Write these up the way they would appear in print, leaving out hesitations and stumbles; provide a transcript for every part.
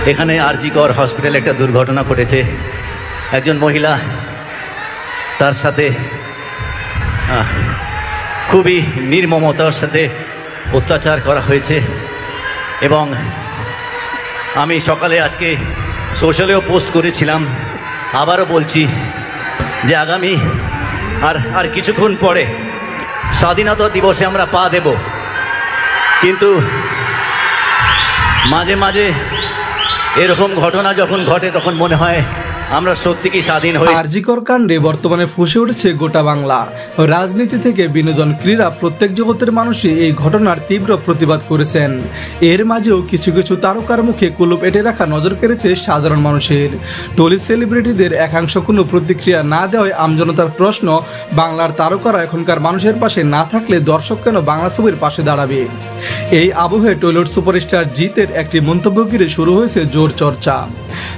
এখানে আরজি কর হসপিটালে একটা দুর্ঘটনা ঘটেছে। একজন মহিলা, তার সাথে খুবই নির্মমতার সাথে অত্যাচার করা হয়েছে। এবং আমি সকালে আজকে সোশ্যালেও পোস্ট করেছিলাম, আবারও বলছি যে আগামী আর কিছুক্ষণ পরে স্বাধীনতা দিবসে আমরা পা দেব, কিন্তু মাঝে মাঝে এরকম ঘটনা যখন ঘটে তখন মনে হয় আমরা সত্যি কি স্বাধীন হই। আরজি কর কাণ্ডে বর্তমানে ফুঁসে উঠেছে গোটা বাংলা। রাজনীতি থেকে বিনোদন, ক্রীড়া, প্রত্যেক জগতের মানুষই এই ঘটনার তীব্র প্রতিবাদ করেছেন। এর মাঝেও কিছু কিছু তারকার মুখে কুলুপ এঁটে রাখা নজর কেড়েছে সাধারণ মানুষের। টলি সেলিব্রিটিদের একাংশ কোনো প্রতিক্রিয়া না দেওয়ায় আমজনতার প্রশ্ন, বাংলার তারকারা এখনকার মানুষের পাশে না থাকলে দর্শক কেন বাংলা ছবির পাশে দাঁড়াবে? এই আবহে টলিউড সুপারস্টার জিতের একটি মন্তব্য ঘিরে শুরু হয়েছে জোর চর্চা।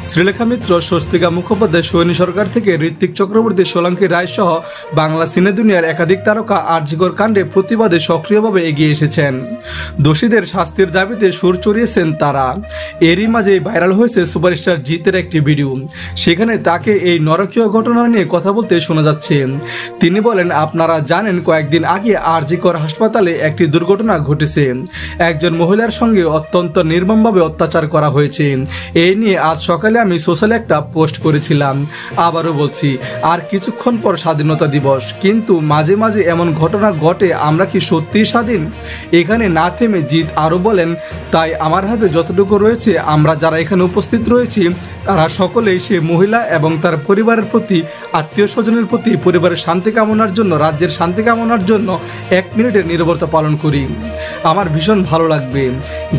শ্রীলেখা মিত্র, স্বস্তিকা মুখোপাধ্যায়, সৈনী সরকার থেকে ঋত্বিক চক্রবর্তী, সোলাঙ্কি রায় সহ বাংলা সিনে দুনিয়ার একাধিক তারকা আরজি কর কাণ্ডে প্রতিবাদে সক্রিয়ভাবে এগিয়ে এসেছেন। দোষীদের শাস্তির দাবিতে সুর চড়িয়েছেন তারা। এরই মাঝে ভাইরাল হয়েছে সুপারস্টার জিতের একটি ভিডিও। সেখানে তাকে এই নরকীয় ঘটনা নিয়ে কথা বলতে শোনা যাচ্ছে। তিনি বলেন, আপনারা জানেন কয়েকদিন আগে আরজি কর হাসপাতালে একটি দুর্ঘটনা ঘটেছে। একজন মহিলার সঙ্গে অত্যন্ত নির্মমভাবে অত্যাচার করা হয়েছে। এই নিয়ে আজ সকালে আমি সোশ্যালে একটা পোস্ট করেছিলাম। আবারও বলছি, আর কিছুক্ষণ পর স্বাধীনতা দিবস, কিন্তু মাঝে মাঝে এমন ঘটনা ঘটে, আমরা কি সত্যিই স্বাধীন? এখানে না থেমে জিৎ আরও বলেন, তাই আমার হাতে যতটুকু রয়েছে, আমরা যারা এখানে উপস্থিত রয়েছি তারা সকলেই সে মহিলা এবং তার পরিবারের প্রতি, আত্মীয় স্বজনের প্রতি, পরিবারের শান্তি কামনার জন্য, রাজ্যের শান্তি কামনার জন্য 1 মিনিটের নীরবতা পালন করি। আমার ভীষণ ভালো লাগবে।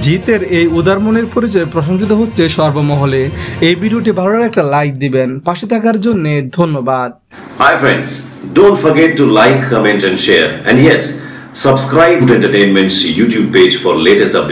জিতের এই উদারমনের পরিচয় প্রশংসিত হচ্ছে সর্বমহলে। এই ভিডিওটি ভালো লাগলে একটা লাইক দিবেন। পাশে থাকার জন্য ধন্যবাদ। Hi friends, don't forget to like, comment and share, and yes, subscribe to Entertainment's YouTube page for latest updates.